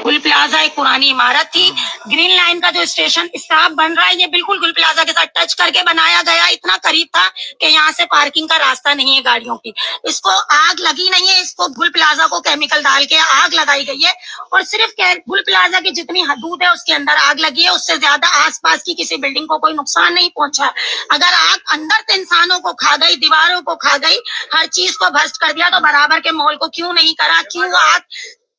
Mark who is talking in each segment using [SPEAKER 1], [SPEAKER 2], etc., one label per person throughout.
[SPEAKER 1] गुल प्लाजा एक पुरानी इमारत थी। ग्रीन लाइन का जो स्टेशन स्टाफ बन रहा है ये बिल्कुल गुल प्लाजा के साथ टच करके बनाया गया, इतना करीब था कि यहाँ से पार्किंग का रास्ता नहीं है गाड़ियों की। इसको आग लगी नहीं है, इसको गुल प्लाजा को केमिकल डाल के आग लगाई गई है और सिर्फ गुल प्लाजा की जितनी हदूद है उसके अंदर आग लगी है, उससे ज्यादा आसपास की किसी बिल्डिंग को कोई नुकसान नहीं पहुंचा। अगर आग अंदर से इंसानों को खा गई, दीवारों को खा गई, हर चीज को भस्म कर दिया, तो बराबर के मॉल को क्यों नहीं करा? क्यों आग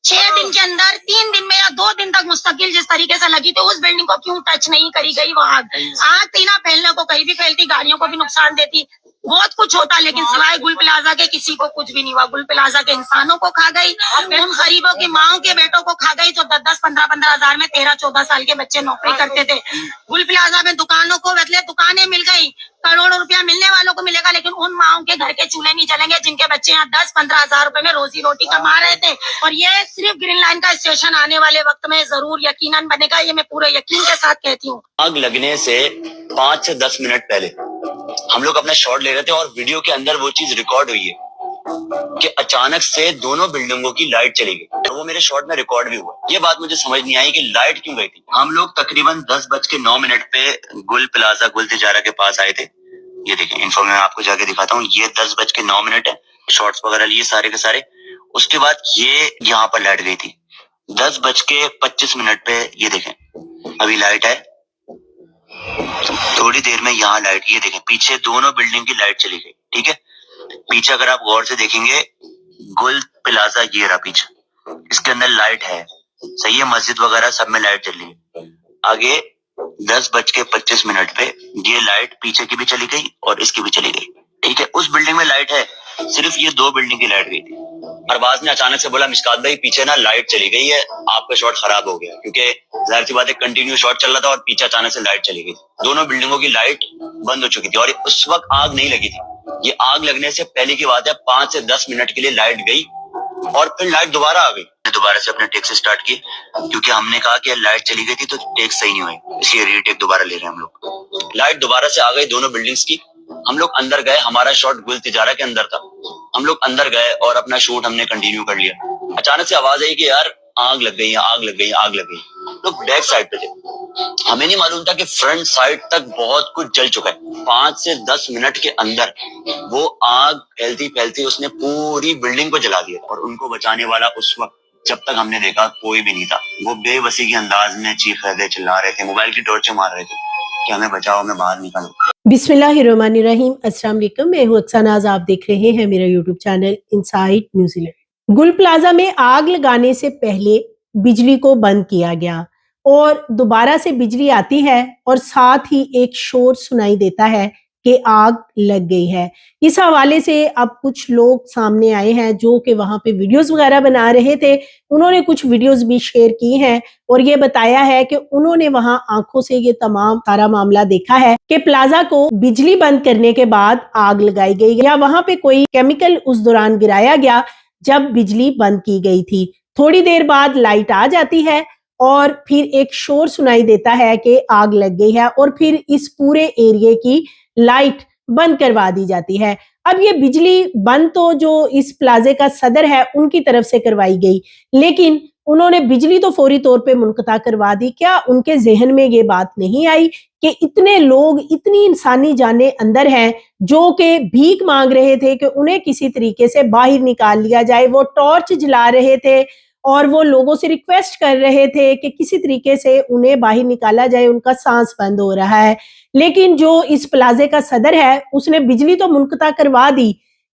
[SPEAKER 1] 6 दिन के अंदर 3 दिन में या 2 दिन तक मुस्तकिल जिस तरीके से लगी थी उस बिल्डिंग को क्यों टच नहीं करी गई? वो आग थी ना फैलने को, कहीं भी फैलती, गाड़ियों को भी नुकसान देती, बहुत कुछ होता, लेकिन सिवाय गुल प्लाजा के किसी को कुछ भी नहीं हुआ। गुल प्लाजा के इंसानों को खा गई, उन गरीबों की माओं के बेटों को खा गई जो 10-10, 15-15 हजार में 13-14 साल के बच्चे नौकरी करते थे। गुल प्लाजा में दुकानों को बदले दुकानें मिल गई, करोड़ों रुपया मिलने वालों को मिलेगा, लेकिन उन माओं के घर के चूल्हे नहीं जलेंगे जिनके बच्चे यहाँ 10-15 हजार रुपए में रोजी रोटी कमा रहे थे। और ये सिर्फ ग्रीन लाइन का स्टेशन आने वाले वक्त में जरूर यकीनन बनेगा, ये मैं पूरे यकीन के साथ कहती हूँ।
[SPEAKER 2] आग लगने से 5 से 10 मिनट पहले हम लोग अपना शॉट ले रहे थे और वीडियो के अंदर वो चीज रिकॉर्ड हुई है कि अचानक से दोनों बिल्डिंगों की लाइट चली गई और वो मेरे शॉट में रिकॉर्ड भी हुआ। ये बात मुझे समझ नहीं आई कि लाइट क्यों गई थी। हम लोग तकरीबन 10:09 पे गुल प्लाजा गुल तिजारा के पास आए थे। ये देखें, इन्फो में आपको जाके दिखाता हूँ, ये 10:09 है। शॉर्ट्स वगैरह लिए सारे के सारे। उसके बाद ये यहाँ पर लाइट गई थी 10:25 पे। ये देखें, अभी लाइट है, थोड़ी देर में यहाँ लाइट, ये देखें पीछे दोनों बिल्डिंग की लाइट चली गई। ठीक है, पीछे अगर आप गौर से देखेंगे गुल प्लाजा ये रहा पीछे, इसके अंदर लाइट है, सही है, मस्जिद वगैरह सब में लाइट चल रही है। आगे 10:25 पे ये लाइट पीछे की भी चली गई और इसकी भी चली गई। ठीक है, उस बिल्डिंग में लाइट है, सिर्फ ये 2 बिल्डिंग की लाइट गई थी। अरबाज ने अचानक से बोला, मिशकात भाई पीछे ना लाइट चली गई है, आपका शॉट खराब हो गया, क्योंकि जाहिर सी बात है कंटिन्यू शॉट चल रहा था और पीछे अचानक से लाइट चली गई। दोनों बिल्डिंगों की लाइट बंद हो चुकी थी और उस वक्त आग नहीं लगी थी। ये आग लगने से पहले की बात है, 5 से 10 मिनट के लिए लाइट गई और फिर लाइट दोबारा आ गई। दोबारा से अपने टेक से स्टार्ट की, क्योंकि हमने कहा कि लाइट चली गई थी तो टेक सही नहीं हुई, इसलिए रीटेक दोबारा ले रहे हैं हम लोग। लाइट दोबारा से आ गई दोनों बिल्डिंग्स की। हम लोग अंदर गए, हमारा शॉट गुल तिजारा के अंदर था, हम लोग अंदर गए और अपना शूट हमने कंटिन्यू कर लिया। अचानक से आवाज आई कि यार आग लग गई, आग लग गई, आग लग गई। लोग बैक साइड पे थे, हमें नहीं मालूम था कि फ्रंट साइड तक बहुत कुछ जल चुका है। 5 से 10 मिनट के अंदर वो आग फैलती फैलती उसने पूरी बिल्डिंग को जला दिया और उनको बचाने वाला उस वक्त जब तक हमने देखा कोई भी नहीं था। वो बेबसी के अंदाज में चीख रहे थे, चिल्ला रहे थे, मोबाइल की टॉर्च मार रहे थे कि हमें बचाओ, हमें बाहर निकालो।
[SPEAKER 3] बिस्मिल्लाहिर्रहमानिर्रहीम। अस्सलाम वालेकुम, मैं हूं अक्सानाज, आप देख रहे हैं मेरा यूट्यूब चैनल इनसाइड न्यूजीलैंड। गुल प्लाजा में आग लगाने से पहले बिजली को बंद किया गया और दोबारा से बिजली आती है और साथ ही एक शोर सुनाई देता है कि आग लग गई है। इस हवाले से अब कुछ लोग सामने आए हैं जो कि वहां पे वीडियोस वगैरह बना रहे थे। उन्होंने कुछ वीडियोस भी शेयर की हैं और ये बताया है कि उन्होंने वहां आंखों से ये तमाम सारा मामला देखा है कि प्लाजा को बिजली बंद करने के बाद आग लगाई गई या वहां पे कोई केमिकल उस दौरान गिराया गया जब बिजली बंद की गई थी। थोड़ी देर बाद लाइट आ जाती है और फिर एक शोर सुनाई देता है कि आग लग गई है और फिर इस पूरे एरिया की लाइट बंद करवा दी जाती है। अब ये बिजली बंद तो जो इस प्लाजे का सदर है उनकी तरफ से करवाई गई, लेकिन उन्होंने बिजली तो फौरी तौर पे मुनक़ता करवा दी। क्या उनके जहन में ये बात नहीं आई कि इतने लोग, इतनी इंसानी जानें अंदर हैं जो कि भीख मांग रहे थे कि उन्हें किसी तरीके से बाहर निकाल लिया जाए। वो टॉर्च जला रहे थे और वो लोगों से रिक्वेस्ट कर रहे थे कि किसी तरीके से उन्हें बाहर निकाला जाए, उनका सांस बंद हो रहा है। लेकिन जो इस प्लाजे का सदर है उसने बिजली तो मुनक़ता करवा दी,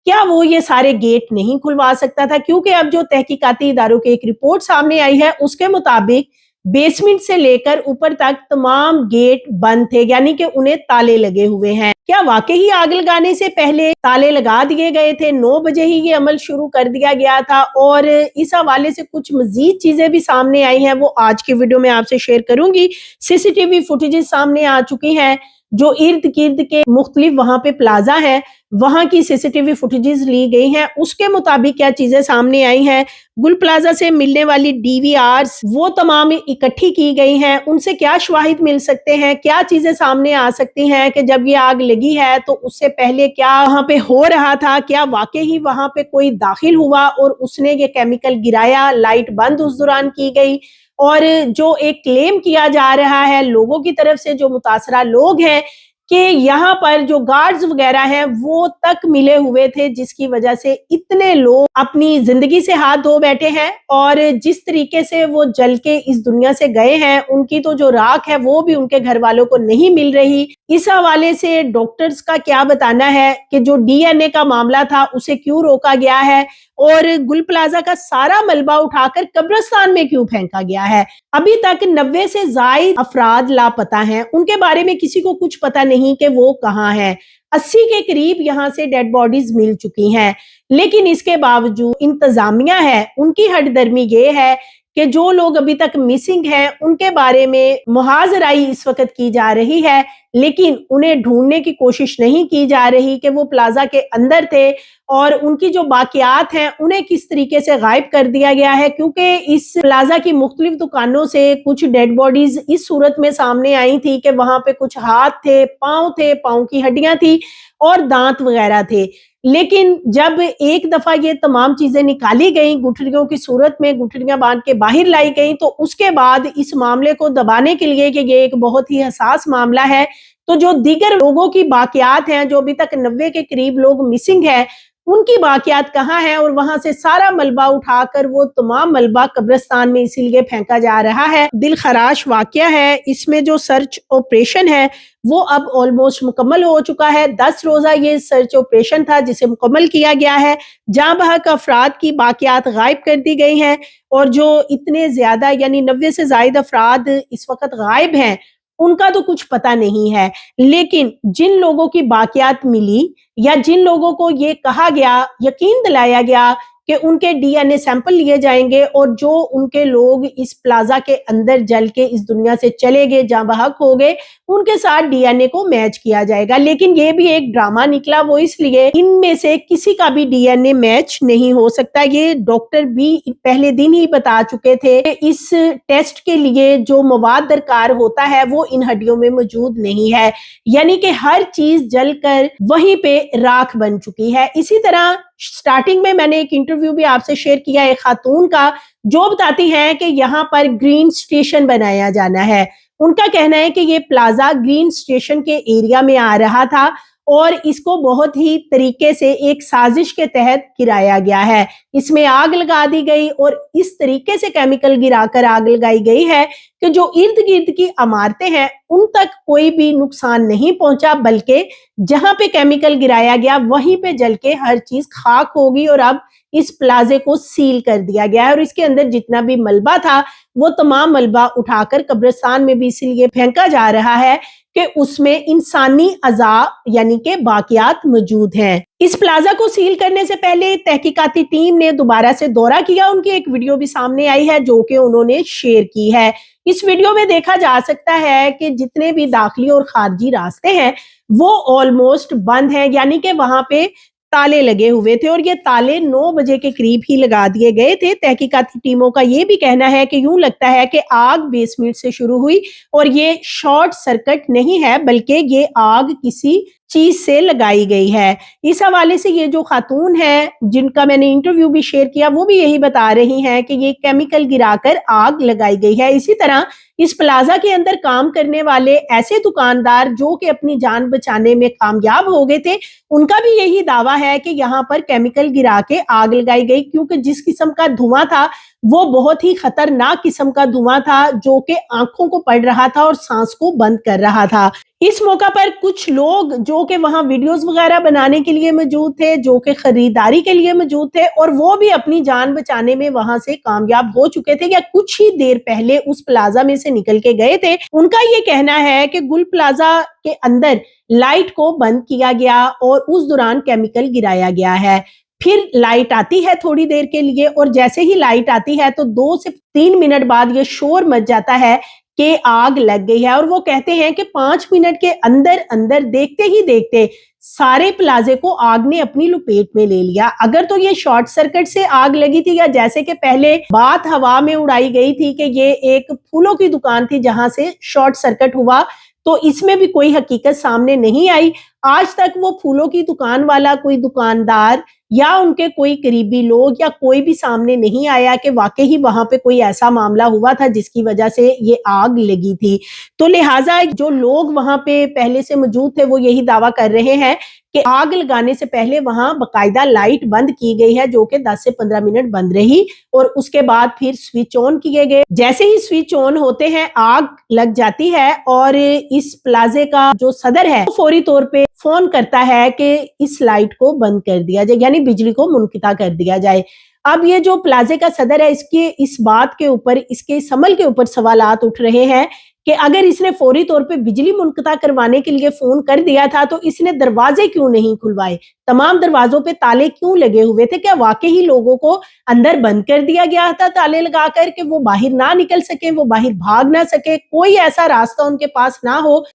[SPEAKER 3] क्या वो ये सारे गेट नहीं खुलवा सकता था? क्योंकि अब जो तहकीकाती इदारों की एक रिपोर्ट सामने आई है उसके मुताबिक बेसमेंट से लेकर ऊपर तक तमाम गेट बंद थे, यानी कि उन्हें ताले लगे हुए हैं। क्या वाकई ही आग लगाने से पहले ताले लगा दिए गए थे? 9 बजे ही ये अमल शुरू कर दिया गया था और इस हवाले से कुछ मजीद चीजें भी सामने आई हैं, वो आज की वीडियो में आपसे शेयर करूंगी। सीसीटीवी फुटेजेस सामने आ चुकी हैं जो इर्द गिर्द के मुख्तलिफ वहां पे प्लाजा है, वहां की सीसीटीवी फुटेजेस ली गई हैं। उसके मुताबिक क्या चीजें सामने आई हैं, गुल प्लाजा से मिलने वाली डीवीआरस वो तमाम इकट्ठी की गई हैं, उनसे क्या शवाहिद मिल सकते हैं, क्या चीजें सामने आ सकती हैं कि जब ये आग लगी है तो उससे पहले क्या वहां पे हो रहा था, क्या वाकई ही वहां पे कोई दाखिल हुआ और उसने ये केमिकल गिराया, लाइट बंद उस दौरान की गई। और जो एक क्लेम किया जा रहा है लोगों की तरफ से, जो मुतासरा लोग हैं, कि यहाँ पर जो गार्ड्स वगैरह हैं वो तक मिले हुए थे, जिसकी वजह से इतने लोग अपनी जिंदगी से हाथ धो बैठे हैं। और जिस तरीके से वो जल के इस दुनिया से गए हैं, उनकी तो जो राख है वो भी उनके घर वालों को नहीं मिल रही। इस हवाले से डॉक्टर्स का क्या बताना है कि जो डीएनए का मामला था उसे क्यों रोका गया है, और गुल प्लाजा का सारा मलबा उठाकर कब्रिस्तान में क्यों फेंका गया है। अभी तक 90 से ज्यादा अफराद लापता हैं, उनके बारे में किसी को कुछ पता नहीं कि वो कहाँ हैं। 80 के करीब यहाँ से डेड बॉडीज मिल चुकी हैं, लेकिन इसके बावजूद इंतजामिया है, उनकी हठधर्मी ये है कि जो लोग अभी तक मिसिंग हैं उनके बारे में मुहाजराई इस वक्त की जा रही है, लेकिन उन्हें ढूंढने की कोशिश नहीं की जा रही कि वो प्लाजा के अंदर थे और उनकी जो बाकियात हैं उन्हें किस तरीके से गायब कर दिया गया है। क्योंकि इस प्लाजा की मुख्तलिफ दुकानों से कुछ डेड बॉडीज इस सूरत में सामने आई थी कि वहां पे कुछ हाथ थे, पांव की हड्डियां थी और दांत वगैरह थे। लेकिन जब एक दफा ये तमाम चीजें निकाली गई, गुठलियों की सूरत में गुठलियां बांध के बाहर लाई गई, तो उसके बाद इस मामले को दबाने के लिए कि ये एक बहुत ही हसास मामला है, तो जो दीगर लोगों की बाकियात हैं, जो अभी तक 90 के करीब लोग मिसिंग है, उनकी बाकियात कहाँ है, और वहां से सारा मलबा उठाकर वो तमाम मलबा कब्रिस्तान में इसीलिए फेंका जा रहा है। दिल खराश वाकया है। इसमें जो सर्च ऑपरेशन है वो अब ऑलमोस्ट मुकम्मल हो चुका है। 10 रोजा ये सर्च ऑपरेशन था जिसे मुकम्मल किया गया है। जहां बहक अफराद की बाकियात गायब कर दी गई हैं, और जो इतने ज्यादा यानी 90 से ज्यादा अफराद इस वक्त गायब हैं उनका तो कुछ पता नहीं है। लेकिन जिन लोगों की बाकियात मिली या जिन लोगों को ये कहा गया, यकीन दिलाया गया कि उनके डीएनए सैंपल लिए जाएंगे और जो उनके लोग इस प्लाजा के अंदर जल के इस दुनिया से चले गए, जाँ बहक हो गए, उनके साथ डीएनए को मैच किया जाएगा। लेकिन ये भी एक ड्रामा निकला, वो इसलिए इनमें से किसी का भी डीएनए मैच नहीं हो सकता। ये डॉक्टर भी पहले दिन ही बता चुके थे कि इस टेस्ट के लिए जो मवाद दरकार होता है वो इन हड्डियों में मौजूद नहीं है, यानी कि हर चीज जलकर वहीं पे राख बन चुकी है। इसी तरह स्टार्टिंग में मैंने एक इंटरव्यू भी आपसे शेयर किया एक खातून का, जो बताती हैं कि यहाँ पर ग्रीन स्टेशन बनाया जाना है। उनका कहना है कि ये प्लाजा ग्रीन स्टेशन के एरिया में आ रहा था और इसको बहुत ही तरीके से एक साजिश के तहत गिराया गया है। इसमें आग लगा दी गई और इस तरीके से केमिकल गिराकर आग लगाई गई है कि जो इर्द गिर्द की इमारतें हैं उन तक कोई भी नुकसान नहीं पहुंचा, बल्कि जहां पे केमिकल गिराया गया वहीं पे जल के हर चीज खाक होगी। और अब इस प्लाजे को सील कर दिया गया है और इसके अंदर जितना भी मलबा था वो तमाम मलबा उठाकर कब्रिस्तान में भी इसीलिए फेंका जा रहा है कि उसमें इंसानी अज़ा यानी कि बाकियात मौजूद हैं। इस प्लाजा को सील करने से पहले तहकीकाती टीम ने दोबारा से दौरा किया। उनकी एक वीडियो भी सामने आई है जो कि उन्होंने शेयर की है। इस वीडियो में देखा जा सकता है कि जितने भी दाखिली और खारजी रास्ते हैं वो ऑलमोस्ट बंद हैं, यानी कि वहां पे ताले लगे हुए थे और ये ताले 9 बजे के करीब ही लगा दिए गए थे। तहकीकाती टीमों का ये भी कहना है कि यूं लगता है कि आग बेसमेंट से शुरू हुई और ये शॉर्ट सर्किट नहीं है, बल्कि ये आग किसी चीज से लगाई गई है। इस हवाले से ये जो खातून है जिनका मैंने इंटरव्यू भी शेयर किया वो भी यही बता रही हैं कि ये केमिकल गिराकर आग लगाई गई है। इसी तरह इस प्लाजा के अंदर काम करने वाले ऐसे दुकानदार जो कि अपनी जान बचाने में कामयाब हो गए थे, उनका भी यही दावा है कि यहाँ पर केमिकल गिरा के आग लगाई गई, क्योंकि जिस किस्म का धुआं था वो बहुत ही खतरनाक किस्म का धुआं था जो कि आंखों को पड़ रहा था और सांस को बंद कर रहा था। इस मौका पर कुछ लोग जो कि वहां वीडियोस वगैरह बनाने के लिए मौजूद थे, जो कि खरीदारी के लिए मौजूद थे और वो भी अपनी जान बचाने में वहां से कामयाब हो चुके थे या कुछ ही देर पहले उस प्लाजा में से निकल के गए थे। उनका ये कहना है कि गुल प्लाजा के अंदर लाइट को बंद किया गया और उस दौरान केमिकल गिराया गया है। फिर लाइट आती है थोड़ी देर के लिए और जैसे ही लाइट आती है तो 2 से 3 मिनट बाद ये शोर मच जाता है कि आग लग गई है। और वो कहते हैं कि 5 मिनट के अंदर अंदर देखते ही देखते सारे प्लाजे को आग ने अपनी लपेट में ले लिया। अगर तो ये शॉर्ट सर्किट से आग लगी थी या जैसे कि पहले बात हवा में उड़ाई गई थी कि ये एक फूलों की दुकान थी जहां से शॉर्ट सर्किट हुआ, तो इसमें भी कोई हकीकत सामने नहीं आई। आज तक वो फूलों की दुकान वाला कोई दुकानदार या उनके कोई करीबी लोग या कोई भी सामने नहीं आया कि वाकई ही वहां पे कोई ऐसा मामला हुआ था जिसकी वजह से ये आग लगी थी। तो लिहाजा जो लोग वहां पे पहले से मौजूद थे वो यही दावा कर रहे हैं कि आग लगाने से पहले वहां बकायदा लाइट बंद की गई है, जो कि 10 से 15 मिनट बंद रही और उसके बाद फिर स्विच ऑन किए गए। जैसे ही स्विच ऑन होते हैं आग लग जाती है और इस प्लाजे का जो सदर है फौरी तौर पे फोन करता है कि इस लाइट को बंद कर दिया जाए, यानी बिजली को मुनक़िता कर दिया जाए। अब ये जो प्लाजे का सदर है इसके इस बात के ऊपर, इसके इस अमल के ऊपर सवालात उठ रहे हैं कि अगर इसने फौरी तौर पे बिजली मुनक़िता करवाने के लिए फोन कर दिया था तो इसने दरवाजे क्यों नहीं खुलवाए, तमाम दरवाजों पे ताले क्यों लगे हुए थे? क्या वाकई ही लोगों को अंदर बंद कर दिया गया था ताले लगा कर के वो बाहर ना निकल सके, वो बाहर भाग ना सके, कोई ऐसा रास्ता उनके पास ना हो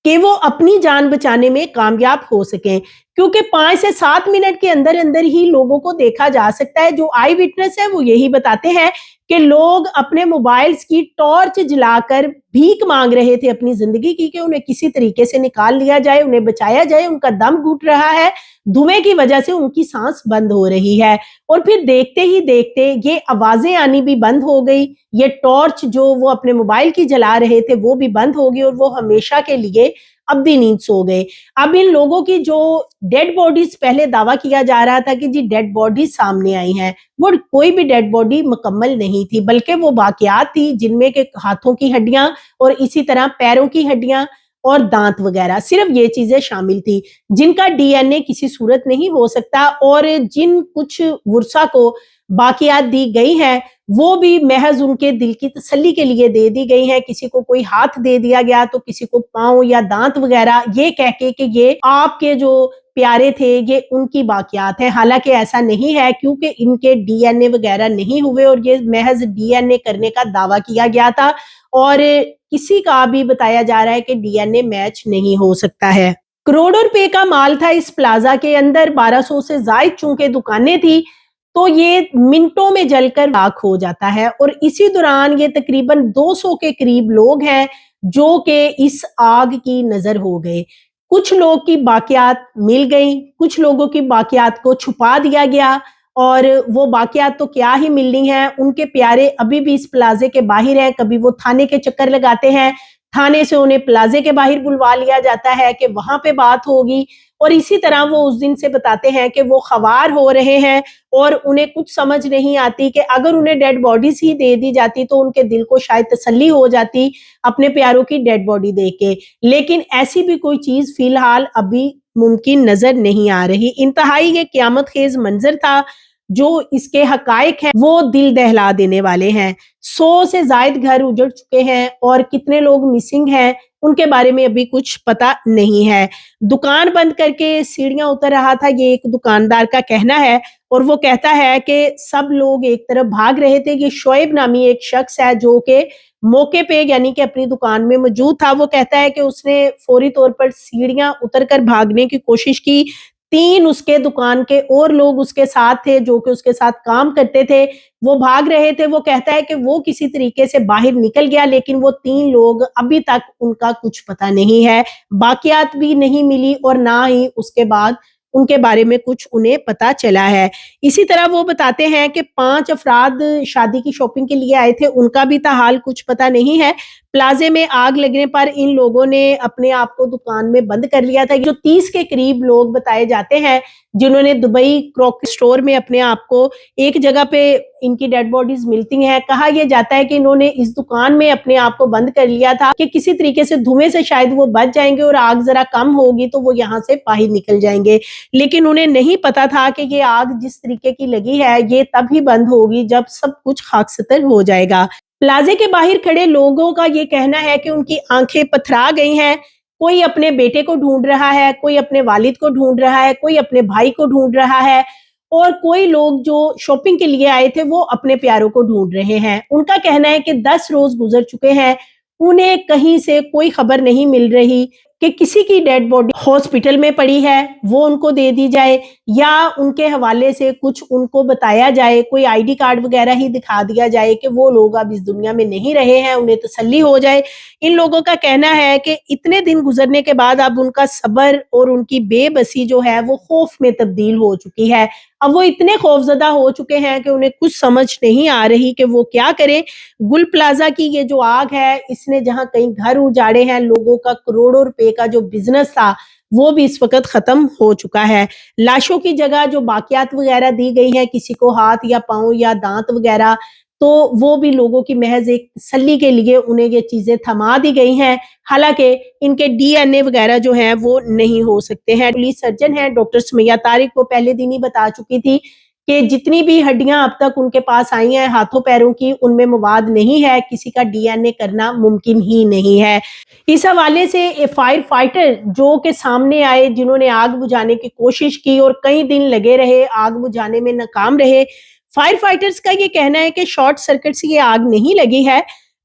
[SPEAKER 3] कि वो अपनी जान बचाने में कामयाब हो सकें? क्योंकि 5 से 7 मिनट के अंदर अंदर ही लोगों को देखा जा सकता है। जो आई विटनेस है वो यही बताते हैं कि लोग अपने मोबाइल्स की टॉर्च जलाकर भीख मांग रहे थे अपनी जिंदगी की कि उन्हें किसी तरीके से निकाल लिया जाए, उन्हें बचाया जाए। उनका दम घुट रहा है, धुएं की वजह से उनकी सांस बंद हो रही है और फिर देखते ही देखते ये आवाजें आनी भी बंद हो गई, ये टॉर्च जो वो अपने मोबाइल की जला रहे थे वो भी बंद हो गई और वो हमेशा के लिए अब भी नींद सो गए। अब इन लोगों की जो डेड बॉडीज, पहले दावा किया जा रहा था कि जी डेड बॉडीज सामने आई हैं, वो कोई भी डेड बॉडी मुकम्मल नहीं थी, बल्कि वो बाकियात थी जिनमें के हाथों की हड्डियां और इसी तरह पैरों की हड्डियां और दांत वगैरह, सिर्फ ये चीजें शामिल थी जिनका डीएनए किसी सूरत नहीं हो सकता। और जिन कुछ वर्सा को बाकियात दी गई हैं वो भी महज उनके दिल की तसल्ली के लिए दे दी गई है। किसी को कोई हाथ दे दिया गया तो किसी को पांव या दांत वगैरह, ये कह के कि ये आपके जो प्यारे थे ये उनकी बाकियात है। हालांकि ऐसा नहीं है क्योंकि इनके डीएनए वगैरह नहीं हुए और ये महज डीएनए करने का दावा किया गया था और किसी का भी बताया जा रहा है कि डीएनए मैच नहीं हो सकता है। करोड़ों रुपए का माल था इस प्लाजा के अंदर, 1200 से ज्यादा चूंकि दुकानें थी तो ये मिनटों में जलकर राख हो जाता है। और इसी दौरान ये तकरीबन 200 के करीब लोग हैं जो कि इस आग की नजर हो गए। कुछ लोग की बाकियात मिल गई, कुछ लोगों की बाकियात को छुपा दिया गया और वो बाकियात तो क्या ही मिलनी है, उनके प्यारे अभी भी इस प्लाजे के बाहर हैं। कभी वो थाने के चक्कर लगाते हैं, थाने से उन्हें प्लाजे के बाहर बुलवा लिया जाता है कि वहां पे बात होगी और इसी तरह वो उस दिन से बताते हैं कि वो ख्वार हो रहे हैं और उन्हें कुछ समझ नहीं आती कि अगर उन्हें डेड बॉडीज ही दे दी जाती तो उनके दिल को शायद तसल्ली हो जाती अपने प्यारों की डेड बॉडी देख के, लेकिन ऐसी भी कोई चीज फिलहाल अभी मुमकिन नजर नहीं आ रही। इंतहाई ये क़यामत खेज मंजर था, जो इसके हकायक हैं वो दिल दहला देने वाले हैं। 100 से ज्यादा घर उजड़ चुके हैं और कितने लोग मिसिंग हैं उनके बारे में अभी कुछ पता नहीं है। दुकान बंद करके सीढ़ियां उतर रहा था, ये एक दुकानदार का कहना है और वो कहता है कि सब लोग एक तरफ भाग रहे थे। ये शोएब नामी एक शख्स है जो कि मौके पे यानी कि अपनी दुकान में मौजूद था। वो कहता है कि उसने फौरी तौर पर सीढ़ियां उतरकर भागने की कोशिश की। 3 उसके दुकान के और लोग उसके साथ थे जो कि उसके साथ काम करते थे, वो भाग रहे थे। वो कहता है कि वो किसी तरीके से बाहर निकल गया, लेकिन वो 3 लोग अभी तक उनका कुछ पता नहीं है, बाकियात भी नहीं मिली और ना ही उसके बाद उनके बारे में कुछ उन्हें पता चला है। इसी तरह वो बताते हैं कि 5 अफराद शादी की शॉपिंग के लिए आए थे, उनका भी ताहाल कुछ पता नहीं है। प्लाजे में आग लगने पर इन लोगों ने अपने आप को दुकान में बंद कर लिया था। जो 30 के करीब लोग बताए जाते हैं जिन्होंने दुबई क्रॉकरी स्टोर में अपने आप को, एक जगह पे इनकी डेड बॉडीज मिलती हैं। कहा यह जाता है कि इन्होंने इस दुकान में अपने आप को बंद कर लिया था कि किसी तरीके से धुएं से शायद वो बच जाएंगे और आग जरा कम होगी तो वो यहाँ से बाहर निकल जाएंगे, लेकिन उन्हें नहीं पता था कि ये आग जिस तरीके की लगी है ये तभी बंद होगी जब सब कुछ खाकसतर हो जाएगा। प्लाजे के बाहर खड़े लोगों का ये कहना है कि उनकी आंखें पथरा गई हैं। कोई अपने बेटे को ढूंढ रहा है, कोई अपने वालिद को ढूंढ रहा है, कोई अपने भाई को ढूंढ रहा है और कोई लोग जो शॉपिंग के लिए आए थे वो अपने प्यारों को ढूंढ रहे हैं। उनका कहना है कि 10 रोज गुजर चुके हैं, उन्हें कहीं से कोई खबर नहीं मिल रही। کہ کسی کی ڈیڈ باڈی ہاسپٹل میں پڑی ہے وہ ان کو دے دی جائے یا ان کے حوالے سے کچھ ان کو بتایا جائے, کوئی آئی ڈی کارڈ وغیرہ ہی دکھا دیا جائے کہ وہ لوگ اب اس دنیا میں نہیں رہے ہیں, انہیں تسلی ہو جائے. ان لوگوں کا کہنا ہے کہ اتنے دن گزرنے کے بعد اب ان کا صبر اور ان کی بے بسی جو ہے وہ خوف میں تبدیل ہو چکی ہے. اب وہ اتنے خوفزدہ ہو چکے ہیں کہ انہیں کچھ سمجھ نہیں آ رہی کہ وہ کیا کریں. گل پلازا کی یہ جو آگ ہے اس نے جہاں کئی گھر اجاڑے ہیں, لوگوں کا کروڑوں روپے کا جو بزنس تھا وہ بھی اس وقت ختم ہو چکا ہے. لاشوں کی جگہ جو باقیات وغیرہ دی گئی ہیں, کسی کو ہاتھ یا پاؤں یا دانت وغیرہ, تو وہ بھی لوگوں کی محض ایک تسلی کے لیے انہیں یہ چیزیں تھما دی گئی ہیں, حالانکہ ان کے ڈی این اے وغیرہ جو ہیں وہ نہیں ہو سکتے ہیں. پولیس سرجن ہیں ڈاکٹر سمیہ طارق, وہ پہلے دن ہی بتا چکی تھی کہ جتنی بھی ہڈیاں اب تک ان کے پاس آئی ہیں ہاتھوں پیروں کی, ان میں مواد نہیں ہے, کسی کا ڈی این اے کرنا ممکن ہی نہیں ہے. اس حوالے سے فائر فائٹر جو کہ سامنے آئے, جنہوں نے آگ بجھانے کی کوشش کی اور کئی دن لگے رہے, آگ بجھانے میں ناکام رہے. فائر فائٹرز کا یہ کہنا ہے کہ شارٹ سرکٹ سے یہ آگ نہیں لگی ہے,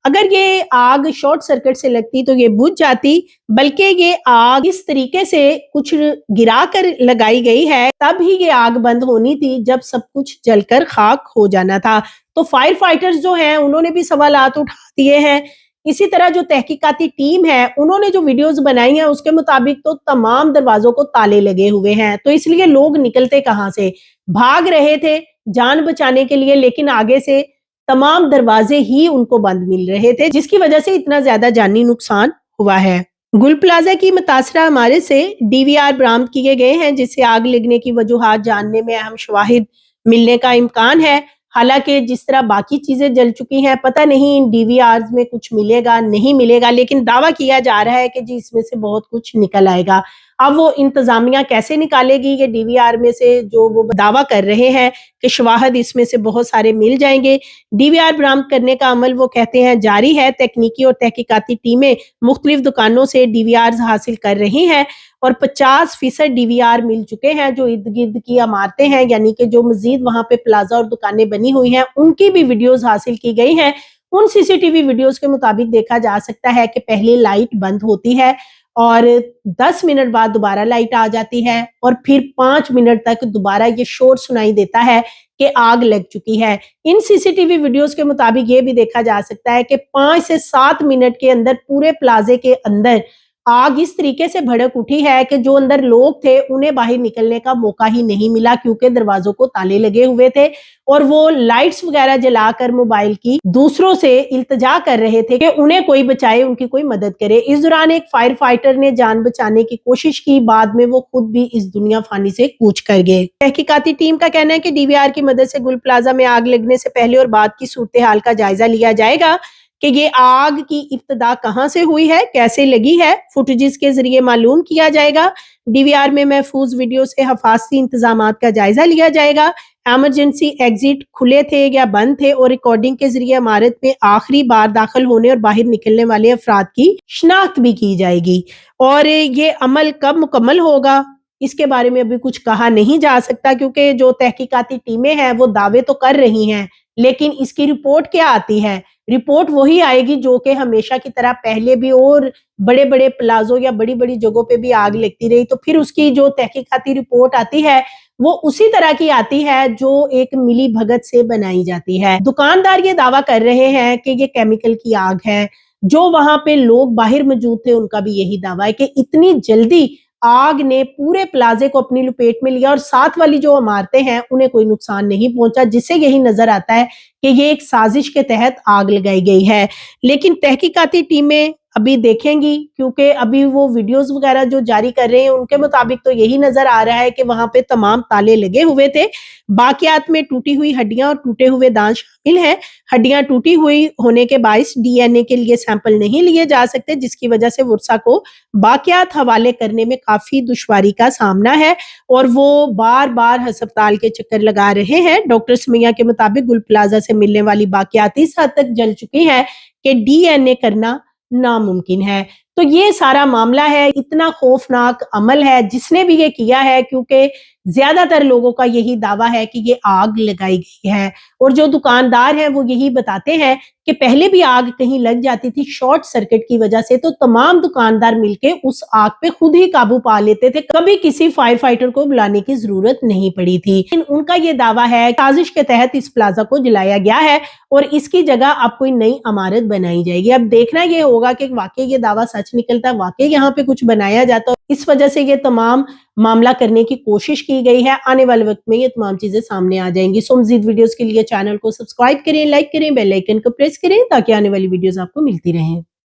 [SPEAKER 3] اگر یہ آگ شارٹ سرکٹ سے لگتی تو یہ بجھ جاتی, بلکہ یہ آگ اس طریقے سے کچھ گرا کر لگائی گئی ہے تب ہی یہ آگ بند ہونی تھی جب سب کچھ جل کر خاک ہو جانا تھا. تو فائر فائٹرز جو ہیں انہوں نے بھی سوالات اٹھا دیے ہیں. اسی طرح جو تحقیقاتی ٹیم ہے انہوں نے جو ویڈیوز بنائی ہیں اس کے مطابق تو تمام دروازوں کو تالے لگے ہوئے ہیں, تو اس لیے لوگ نکلتے کہاں سے, بھاگ رہے تھے جان بچانے کے لیے, لیکن آگے سے تمام دروازے ہی ان کو بند مل رہے تھے, جس کی وجہ سے اتنا زیادہ جانی نقصان ہوا ہے. گل پلازا کی متاثرہ عمارت سے ڈی وی آر برآمد کیے گئے ہیں, جس سے آگ لگنے کی وجوہات جاننے میں اہم شواہد ملنے کا امکان ہے. حالانکہ جس طرح باقی چیزیں جل چکی ہیں, پتہ نہیں ان ڈی وی آرز میں کچھ ملے گا نہیں ملے گا, لیکن دعویٰ کیا جا رہا ہے کہ جی اس میں سے بہت کچھ نکل آئے گا. اب وہ انتظامیہ کیسے نکالے گی یہ ڈی وی آر میں سے, جو وہ دعویٰ کر رہے ہیں کہ شواہد اس میں سے بہت سارے مل جائیں گے. ڈی وی آر برآمد کرنے کا عمل وہ کہتے ہیں جاری ہے. تکنیکی اور تحقیقاتی ٹیمیں مختلف دکانوں سے ڈی وی آرز حاصل کر رہی ہیں اور 50% ڈی وی آر مل چکے ہیں. جو ارد گرد کی عمارتیں ہیں, یعنی کہ جو مزید وہاں پہ پلازا اور دکانیں بنی ہوئی ہیں, ان کی بھی ویڈیوز حاصل کی گئی ہیں. ان سی سی ٹی وی ویڈیوز کے مطابق دیکھا جا سکتا ہے کہ پہلے لائٹ بند ہوتی ہے اور 10 منٹ بعد دوبارہ لائٹ آ جاتی ہے, اور پھر 5 منٹ تک دوبارہ یہ شور سنائی دیتا ہے کہ آگ لگ چکی ہے. ان سی سی ٹی وی ویڈیوز کے مطابق یہ بھی دیکھا جا سکتا ہے کہ 5 سے 7 منٹ کے اندر پورے پلازے کے اندر آگ اس طریقے سے بھڑک اٹھی ہے کہ جو اندر لوگ تھے انہیں باہر نکلنے کا موقع ہی نہیں ملا, کیونکہ دروازوں کو تالے لگے ہوئے تھے اور وہ لائٹس وغیرہ جلا کر موبائل کی دوسروں سے التجا کر رہے تھے کہ انہیں کوئی بچائے, ان کی کوئی مدد کرے. اس دوران ایک فائر فائٹر نے جان بچانے کی کوشش کی, بعد میں وہ خود بھی اس دنیا فانی سے کوچ کر گئے. تحقیقاتی ٹیم کا کہنا ہے کہ ڈی وی آر کی مدد سے گل پلازا میں آگ لگنے سے پہلے اور بعد کی صورتحال کا جائزہ لیا جائے گا کہ یہ آگ کی ابتدا کہاں سے ہوئی ہے, کیسے لگی ہے. فوٹیجز کے ذریعے معلوم کیا جائے گا. ڈی وی آر میں محفوظ ویڈیو سے حفاظتی انتظامات کا جائزہ لیا جائے گا. ایمرجنسی ایگزٹ کھلے تھے یا بند تھے, اور ریکارڈنگ کے ذریعے عمارت میں آخری بار داخل ہونے اور باہر نکلنے والے افراد کی شناخت بھی کی جائے گی. اور یہ عمل کب مکمل ہوگا اس کے بارے میں ابھی کچھ کہا نہیں جا سکتا, کیونکہ جو تحقیقاتی ٹیمیں ہیں وہ دعوے تو کر رہی ہیں, لیکن اس کی رپورٹ کیا آتی ہے. رپورٹ وہی آئے گی جو کہ ہمیشہ کی طرح پہلے بھی اور بڑے بڑے پلازوں یا بڑی بڑی جگہوں پہ بھی آگ لگتی رہی, تو پھر اس کی جو تحقیقاتی رپورٹ آتی ہے وہ اسی طرح کی آتی ہے جو ایک ملی بھگت سے بنائی جاتی ہے. دکاندار یہ دعویٰ کر رہے ہیں کہ یہ کیمیکل کی آگ ہے, جو وہاں پہ لوگ باہر موجود تھے ان کا بھی یہی دعویٰ ہے کہ اتنی جلدی آگ نے پورے پلازے کو اپنی لپیٹ میں لیا اور ساتھ والی جو عمارتیں ہیں انہیں کوئی نقصان نہیں پہنچا, جس سے یہی نظر آتا ہے کہ یہ ایک سازش کے تحت آگ لگائی گئی ہے. لیکن تحقیقاتی ٹیمیں ابھی دیکھیں گی, کیونکہ ابھی وہ ویڈیوز وغیرہ جو جاری کر رہے ہیں ان کے مطابق تو یہی نظر آ رہا ہے کہ وہاں پہ تمام تالے لگے ہوئے تھے. باقیات میں ٹوٹی ہوئی ہڈیاں اور ٹوٹے ہوئے دانت شامل ہیں. ہڈیاں ٹوٹی ہوئی ہونے کے باعث ڈی این اے کے لیے سیمپل نہیں لیے جا سکتے, جس کی وجہ سے ورثہ کو باقیات حوالے کرنے میں کافی دشواری کا سامنا ہے, اور وہ بار بار ہسپتال کے چکر لگا رہے ہیں. ڈاکٹر سمیہ کے مطابق گل پلازا سے ملنے والی باقیات اس حد تک جل چکی ہیں کہ ڈی این اے کرنا ناممکن ہے. तो ये सारा मामला है, इतना खौफनाक अमल है जिसने भी ये किया है, क्योंकि ज्यादातर लोगों का यही दावा है कि ये आग लगाई गई है। और जो दुकानदार हैं वो यही बताते हैं कि पहले भी आग कहीं लग जाती थी शॉर्ट सर्किट की वजह से, तो तमाम दुकानदार मिलके उस आग पे खुद ही काबू पा लेते थे, कभी किसी फायर फाइटर को बुलाने की जरूरत नहीं पड़ी थी। लेकिन उनका ये दावा है साजिश के तहत इस प्लाजा को जलाया गया है और इसकी जगह अब कोई नई इमारत बनाई जाएगी। अब देखना ये होगा कि वाकई ये दावा सच निकलता, वाकई यहाँ पे कुछ बनाया जाता, इस वजह से ये तमाम मामला करने की कोशिश की गई है। आने वाले वक्त में ये तमाम चीजें सामने आ जाएंगी। सो मजीद वीडियोस के लिए चैनल को सब्सक्राइब करें, लाइक करें, बेल आइकन को प्रेस करें ताकि आने वाली वीडियोस आपको मिलती रहें।